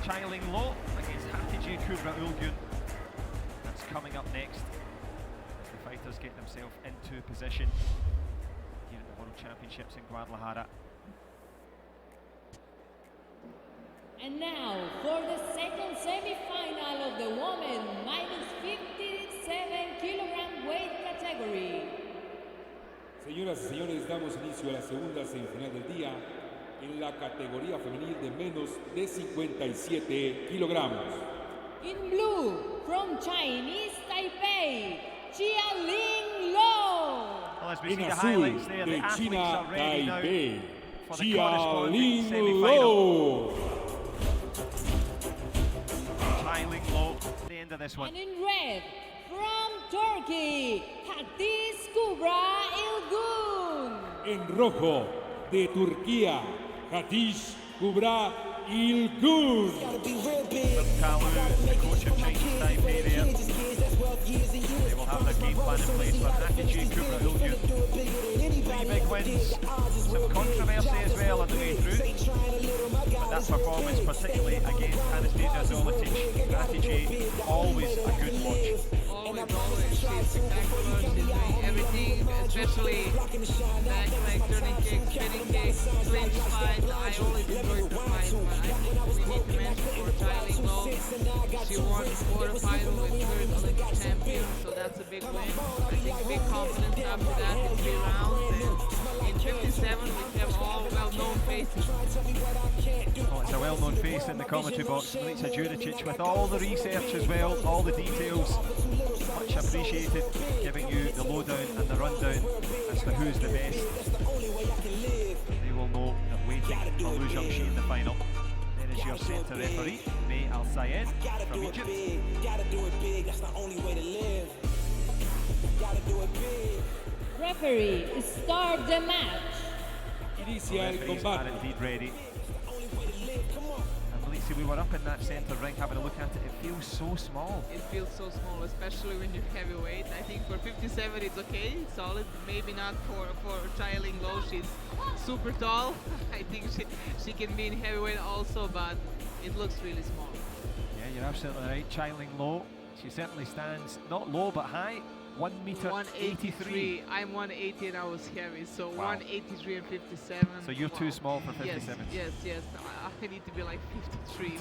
Chia-ling against Hatice kubra ILGUN. That's coming up next as the fighters get themselves into position here at the World Championships in Guadalajara. And now for the second semi-final of the women -57kg weight category. Señoras y señores, damos inicio a la segunda semifinal del día en la categoría femenil de menos de 57 kilogramos. In blue, from Chinese Taipei, Chia-ling Lo. Well, as we see En the azul highlights there, the de athletes China, are ready now Taipei, for the corresponding Chia-ling semi-final. Lo. Chia-ling at the end of this one. And in red, from Turkey, Hatice kubra ILGUN. En rojo de Turquía, Hatice kubra ILGUN. Kalu, the coach of Chinese Taipei there. They will have their game plan in place for Hatice kubra ILGUN. 3 big wins, some controversy as well on the way through. But that performance, particularly against Anastasia Zolotic, Hatice, always a good watch. Always. She's spectacular. She's doing everything, especially back like turning kicks, spinning kicks, clinch fight. I always enjoyed the fight, but I think we need to mention for Chia-ling Lo. She won the quarterfinal with third Olympic champion, so that's a big win. I think big confidence after that in 3 rounds. And in 57, we have all well-known faces. Oh, it's a well-known face in the commentary box, Milica Juricic, with all the research as well, all the details. Much appreciated, giving you the lowdown and the rundown as to who's the best. They will know that waiting for Lu Zhengxi in the final. There is your centre referee, May Al-Sayed from Egypt. Referee, start the match. Inicia el Referees are combate. indeed ready. And Milica, we were up in that centre ring having a look at it. It feels so small. It feels so small, especially when you're heavyweight. I think for 57 it's okay, solid. Maybe not for Chia-ling Lo. She's super tall. I think she can be in heavyweight also, but it looks really small. Yeah, you're absolutely right. Chia-ling Lo, she certainly stands not low but high. 1 metre 83. I'm 180 and I was heavy, so Wow. 183 and 57. So you're too small for 57. Yes. I need to be like 53.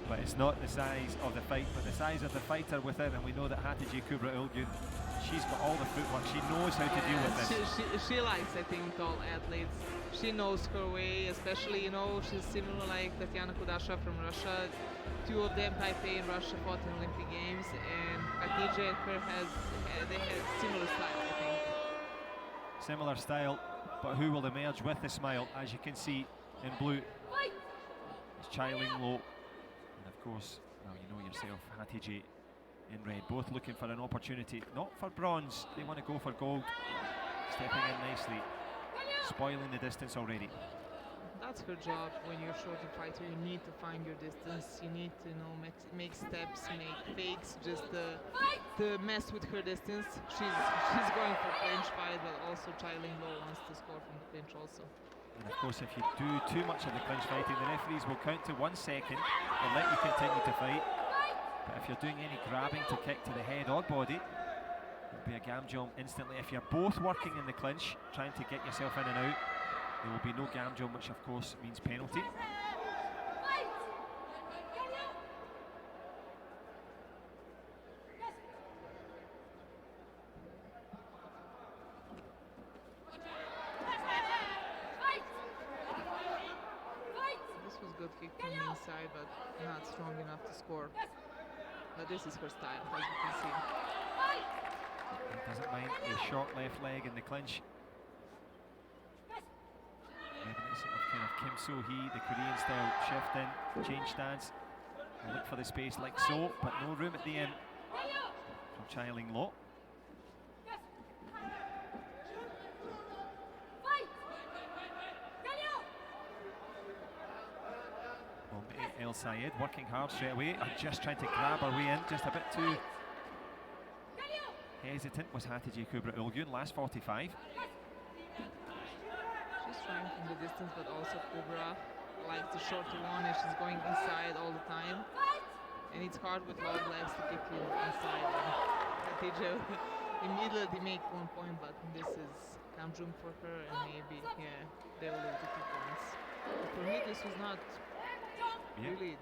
But it's not the size of the fight, but the size of the fighter within, and we know that Hatice kubra ILGUN, she's got all the footwork, she knows how to deal with this. She likes, I think, tall athletes. She knows her way, especially, you know, she's similar like Tatiana Kudasha from Russia. 2 of them, Taipei and Russia, fought in Olympic Games, and Hatice and her they had similar style, I think. Similar style, but who will emerge with the smile? As you can see in blue, it's Chia-ling Lo. And of course, now you know yourself, Hatice in red, both looking for an opportunity, not for bronze, they want to go for gold. Stepping in nicely, spoiling the distance already. That's her job. When you're a shorter fighter, you need to find your distance. You need to, you know, make steps, make fakes, just to mess with her distance. She's going for clinch fight, but also Chia-ling Lo wants to score from the clinch also. And of course, if you do too much of the clinch fighting, the referees will count to 1 second and let you continue to fight. But if you're doing any grabbing to kick to the head or body, it'll be a gam jump instantly. If you're both working in the clinch, trying to get yourself in and out, there will be no gam jump, which of course means penalty. Good kick from the inside, but not strong enough to score. But this is her style, as you can see. Doesn't mind a short left leg in the clinch. Reminiscent of kind of Kim So-hee, the Korean style shift in, change stance, and look for the space like so, but no room at the end from Chia-ling Lo. Al-Sayed working hard straight away, and just trying to grab her way in, just a bit too hesitant was Hatice kubra ILGUN, last 45. She's trying from the distance, but also Kubra likes the shorter one, and she's going inside all the time. And it's hard with long legs to kick inside. Hatice immediately make 1 point, but this is camp room for her, and maybe, yeah, they will lose the 2 points. But for me, this was not really,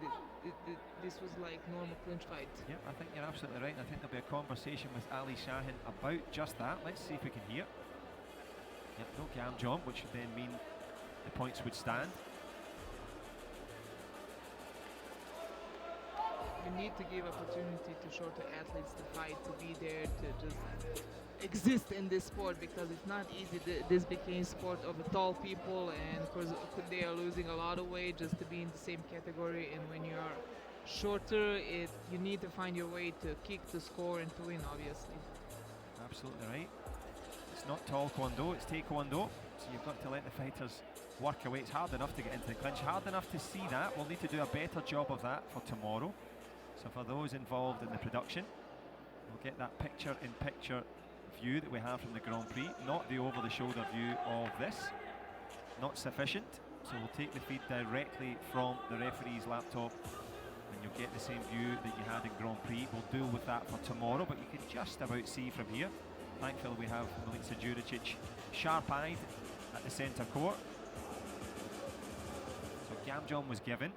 this was like normal clinch fight. Yeah, I think you're absolutely right. I think there'll be a conversation with Ali Shahin about just that. Let's see if we can hear. Yep, no gam jump, which would then mean the points would stand. You need to give opportunity to shorter athletes to fight, to be there, to just exist in this sport, because it's not easy. This became sport of the tall people, and of course they are losing a lot of weight just to be in the same category. And when you are shorter, you need to find your way to kick, to score, and to win, obviously. Absolutely right. It's not Taekwondo, it's Taekwondo. So you've got to let the fighters work away. It's hard enough to get into the clinch, hard enough to see that. We'll need to do a better job of that for tomorrow. So for those involved in the production, we'll get that picture-in-picture view that we have from the Grand Prix, not the over-the-shoulder view of this. Not sufficient, so we'll take the feed directly from the referee's laptop, and you'll get the same view that you had in Grand Prix. We'll deal with that for tomorrow, but you can just about see from here. Thankfully we have Milica Juricic sharp-eyed at the centre court. So Gamjon was given.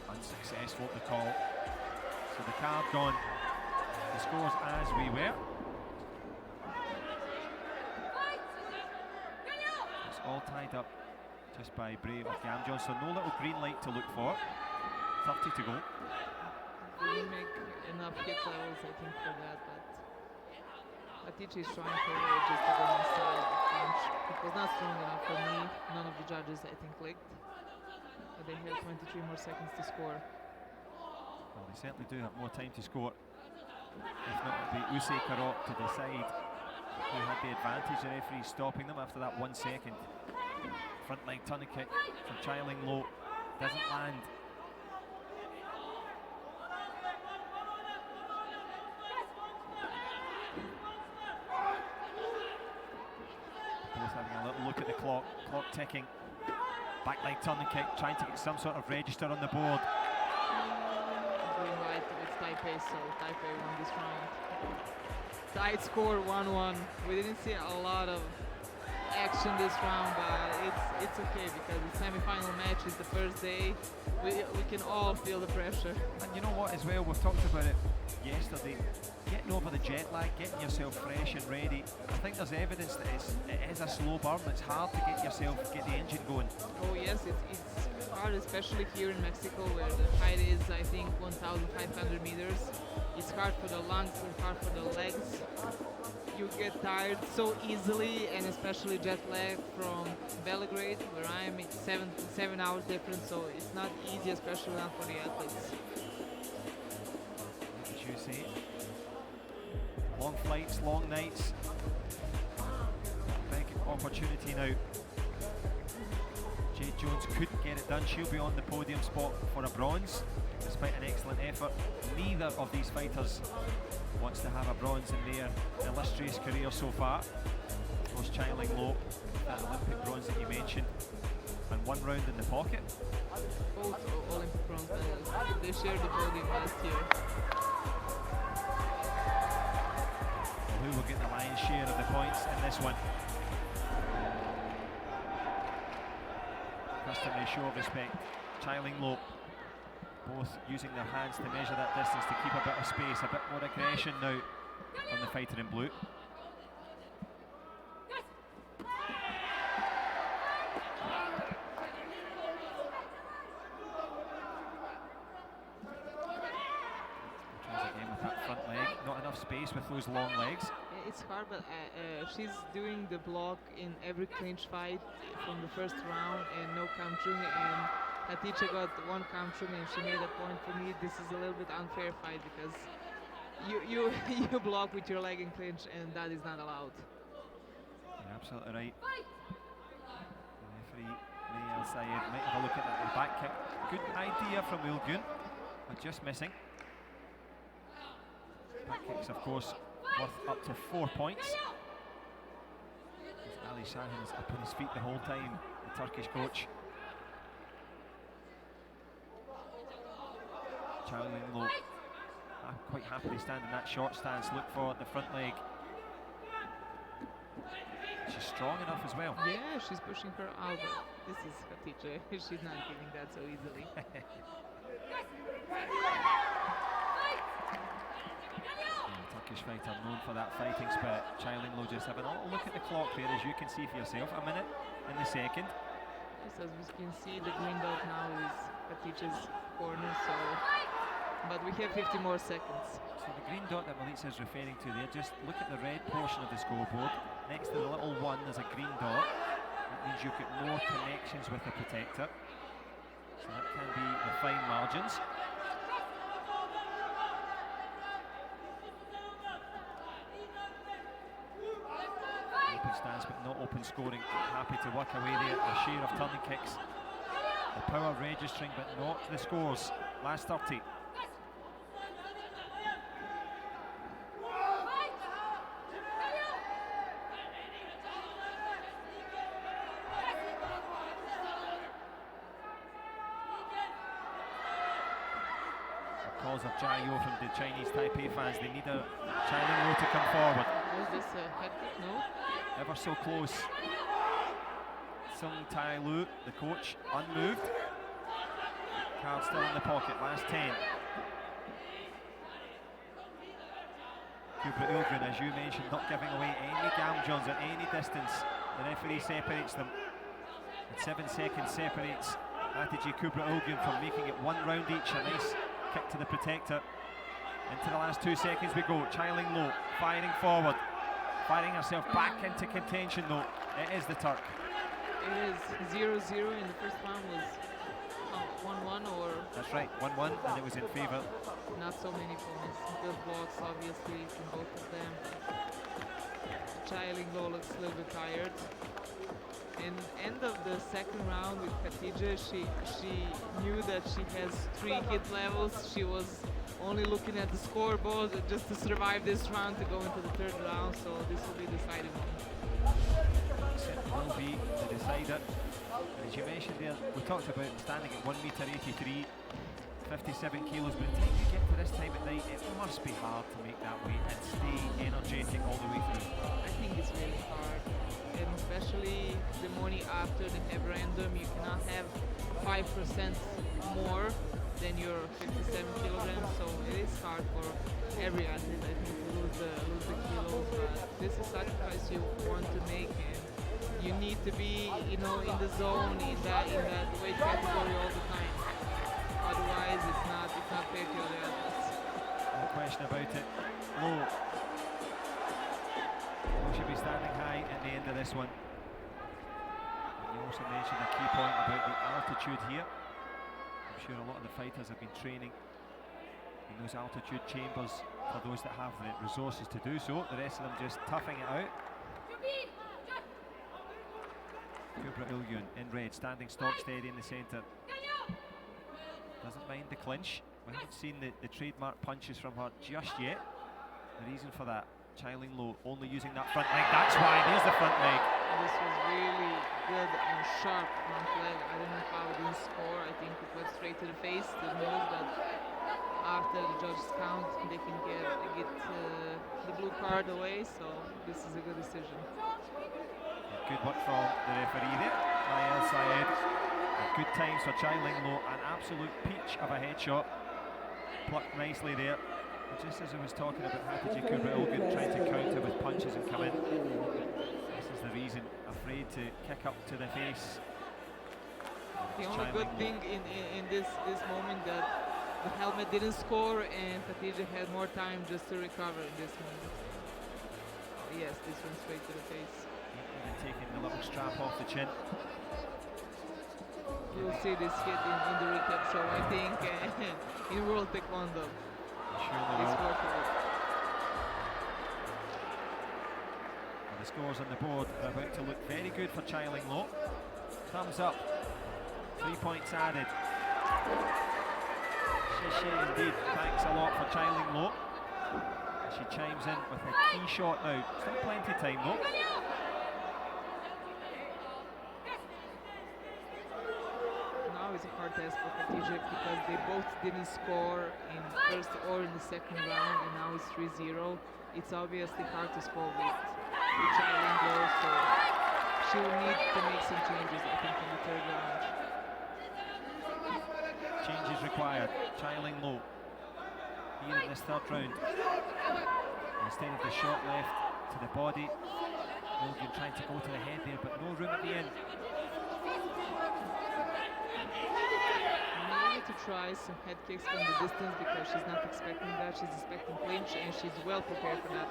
Unsuccessful at the call. So the card gone. The scores as we were. It's all tied up just by Bray or Gamjon, so no little green light to look for. 30 to go. We make enough hit levels, I think, for that, but Hatice is trying her way just to go inside the clinch. It was not strong enough for me. None of the judges, I think, clicked. But they have 23 more seconds to score. Well, they certainly do have more time to score. If not, it'll be Usei Karot to decide who had the advantage. The referee stopping them after that 1 second. Front leg tourniquet from Chia-ling low. Doesn't land. Both having a little look at the clock ticking. Back leg tourniquet, trying to get some sort of register on the board. Green light with Taipei, so Taipei won this round. Tied score 1-1. We didn't see a lot of action this round, but it's okay because the semi-final match is the first day. We can all feel the pressure. And you know what as well, we've talked about it yesterday, getting over the jet lag, getting yourself fresh and ready. I think there's evidence that it is a slow burn. It's hard to get the engine going. Oh yes, it's hard, especially here in Mexico where the height is, I think, 1,500 meters. It's hard for the lungs and hard for the legs. You get tired so easily, and especially jet lag from Belgrade, where I am. It's 7 hours difference, so it's not easy, especially not for the athletes. As you say, long flights, long nights. Big opportunity now. Jade Jones couldn't get it done. She'll be on the podium spot for a bronze, despite an excellent effort. Neither of these fighters wants to have a bronze in their illustrious career so far. Of course, Chia-ling low, that Olympic bronze that you mentioned, and 1 round in the pocket. Both Olympic bronze medals. They shared the podium last year. Well, who will get the lion's share of the points in this one? Customary show of respect. Chia-ling low, both using their hands to measure that distance, to keep a bit of space, a bit more aggression now from the fighter in blue. Tries again with that front leg, not enough space with those long legs. It's hard, but she's doing the block in every clinch fight from the first round and no countering, and Hatice got 1 countering and she made a point. For me, this is a little bit unfair fight because you block with your leg in clinch, and that is not allowed. You're absolutely right. The referee, Ray El Sayed, might have a look at that back kick. Good idea from ILGUN, but just missing. Back kicks, of course, worth up to 4 points. Ali Shahin is up on his feet the whole time, the Turkish coach. Chia-ling low. I'm quite happy to stand in that short stance, look for the front leg. She's strong enough as well. Yeah, she's pushing her out. This is Hatice. She's not giving that so easily. Turkish fighter known for that fighting spirit. Chia-ling Lo just having a little look at the clock there, as you can see for yourself. A minute in the second. Yes, as we can see, the green dot now is Hatice's corner, so... But we have 50 more seconds. So the green dot that Milica is referring to there, just look at the red portion of the scoreboard. Next to the little 1 there's a green dot. That means you've got more connections with the protector. So that can be the fine margins. Open stance but not open scoring. Happy to work away there. A share of turning kicks. The power registering but not the scores. Last 30. Calls of Jia from the Chinese Taipei fans. They need a Chia-ling Lo to come forward. Was this a head kick? No? Ever so close. Sung Tai Lu, the coach, unmoved. Card still in the pocket, last 10. Kubra ILGUN, as you mentioned, not giving away any gamjons at any distance. The referee separates them. And 7 seconds separates Hatice Kubra ILGUN from making it 1 round each. A nice kick to the protector. Into the last 2 seconds we go. Chia-ling Lo firing forward, firing herself back into contention though. It is the Turk. It is 0-0 in the first round was 1-1 or... That's right, 1-1, and it was in favour. Not so many points. Good blocks obviously from both of them. Chia-ling Lo looks a little bit tired. In end of the second round with Hatice, she knew that she has 3 hit levels. She was only looking at the scoreboard just to survive this round to go into the 3rd round, so this will be the deciding one. It will be the decider. And as you mentioned there, we talked about standing at 1m83, 57 kilos. By the time you get to this time at night, it must be hard to make that weight and stay energetic all the way through. I think it's really hard. And especially the morning after the referendum, you cannot have 5% more than your 57 kilograms, so it is hard for every athlete, I think, to lose the kilos, but this is sacrifice you want to make, and you need to be, you know, in the zone, in that weight category all the time. Otherwise, it's not fair to the athletes. No question about it. Lo should be standing high at the end of this one. And you also mentioned a key point about the altitude here. I'm sure a lot of the fighters have been training in those altitude chambers for those that have the resources to do so. The rest of them just toughing it out. Kubra ILGUN in red, standing stock steady in the centre. Doesn't mind the clinch. We haven't seen the trademark punches from her just yet. The reason for that, Chia-ling Lo only using that front leg. That's why. There's the front leg. This was really good and sharp front leg. I don't know how it didn't score. I think it went straight to the face, the nose, but after the judges count, they can get the blue card away, so this is a good decision. Good work from the referee there, Nael Sayed. Good times for Chia-ling Lo. An absolute peach of a headshot. Plucked nicely there. Just as I was talking about Hatice Kubra ILGUN trying to counter with punches and come in. This is the reason, afraid to kick up to the face. The only good thing in this moment that the helmet didn't score and Hatice had more time just to recover in this moment. Oh, yes, this went straight to the face. Even taking the little strap off the chin. You'll see this hit in the recap, so I think in World Taekwondo. It's worth it. Well, the scores on the board are about to look very good for Chia-ling Lo. Thumbs up. 3 points added. She indeed. Thanks a lot for Chia-ling Lo. She chimes in with a key shot now. Still plenty of time though. hard test for Hatice because they both didn't score in first or in the second round, and now it's 3-0. It's obviously hard to score with Chia-ling goal, so she will need to make some changes, I think, in the third round. Changes required. Chia-ling low here in this third round. Instead of the shot left to the body, Ilgun trying to go to the head there, but no room at the end. Maybe to try some head kicks from the distance because she's not expecting that. She's expecting clinch, and she's well prepared for that.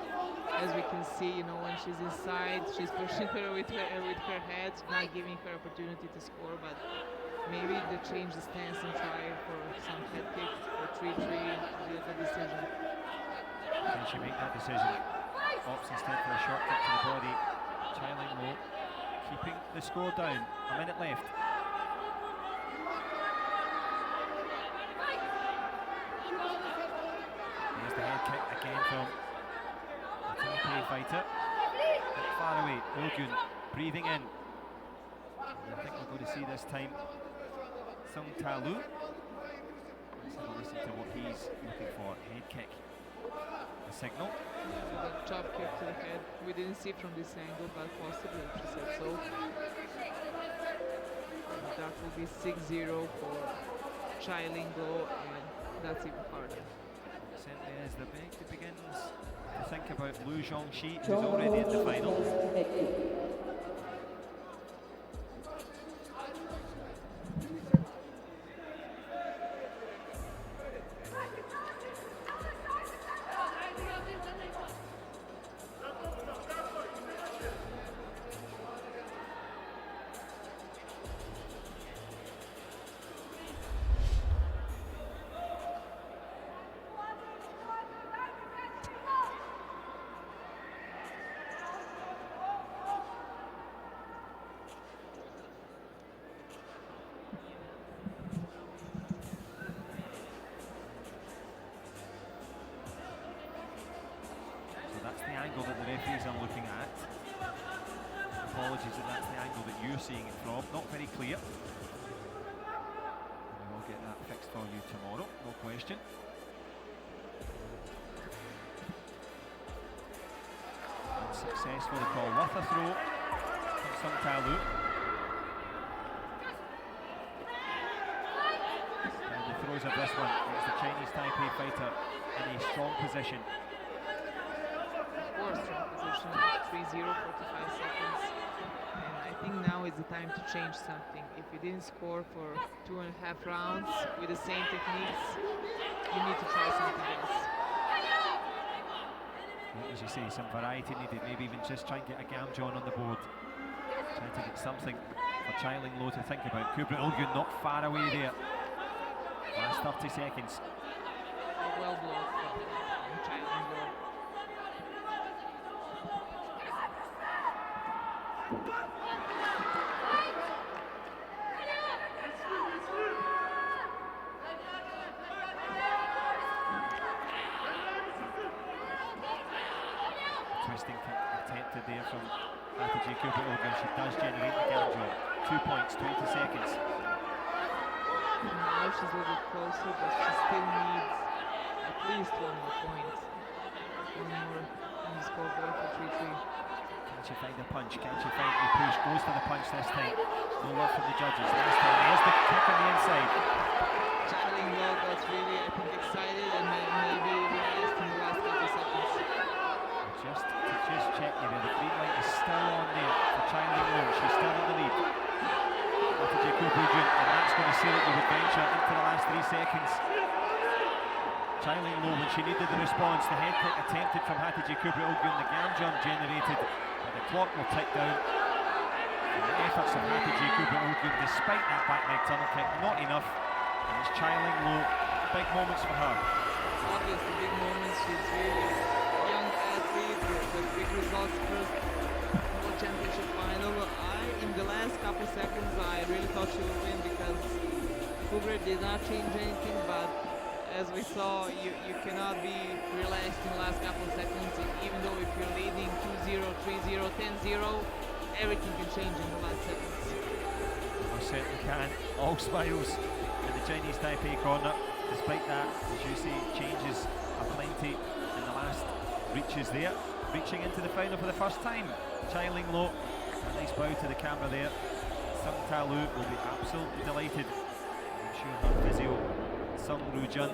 As we can see, you know, when she's inside, she's pushing her with her head, not giving her opportunity to score. But maybe to change the stance and try for some head kick or 3-3, the decision. Can she make that decision? Opts instead for a short kick to the body. Chia-ling low, keeping the score down. A minute left. There's the head kick again from the TPE fighter. But far away, Ilgun breathing in. And I think we're going to see this time Sung Ta-lu. Let's have a listen to what he's looking for. Head kick. The signal. The chop kick to the head. We didn't see from this angle, but possibly she said so. That will be 6-0 for Chia-ling, and that's even harder. Certainly is. The big begins to think about Lu Zhongxi, who's already in the final. The angle that the referees are looking at. Apologies that that's the angle that you're seeing it from. Not very clear. We will get that fixed for you tomorrow, no question. Unsuccessful, the call worth a throw from Sung Ta-lu. And the throws of this one against the Chinese Taipei fighter in a strong position. Strong position, 3-0, 45 seconds. And I think now is the time to change something. If you didn't score for 2.5 rounds with the same techniques, you need to try something else. As you say, some variety needed, maybe even just try and get a Gamjon on the board. Trying to get something for Chia-ling low to think about. Kubra Ilgun not far away there. Last 30 seconds. Well blocked from Chia-ling low. Twisting kick attempted there from Hatice Kubra Ilgun. She does generate the Gamjon. 2 points, 20 seconds. Now she's a little bit closer, but she still needs at least one more point. One more on the scoreboard for 3-3. Can she find a punch? Can she find the push? Goes for the punch this time. No love from the judges. Last time, there's the kick on the inside. Chia-ling got really, I think, excited and maybe relaxed in the last couple seconds. Just check you there, the green light is still on there for Chia-ling low. She's still in the lead. Hatice Kubra Ilgun, and that's going to seal it with adventure into the last 3 seconds. Chia-ling low when she needed the response. The head kick attempted from Hatice Kubra Ilgun. The Gamjon generated, but the clock will tick down. And the efforts of Hatice Kubra Ilgun, despite that back leg tunnel kick, not enough. And it's Chia-ling low. Big moments for her. Obviously, big moments. She's really a young athlete with big results. First World Championship final. In the last couple seconds, I really thought she would win because Kubra did not change anything, but as we saw, you cannot be relaxed in the last couple of seconds, even though if you're leading 2-0, 3-0, 10-0, everything can change in the last seconds. I certainly can. All smiles Chinese Taipei corner. Despite that, as you see, changes aplenty in the last reaches there. Reaching into the final for the first time, Chia-ling low. A nice bow to the camera there. Sung Ta Lu will be absolutely delighted. I'm sure her physio, Sung Ru Jun,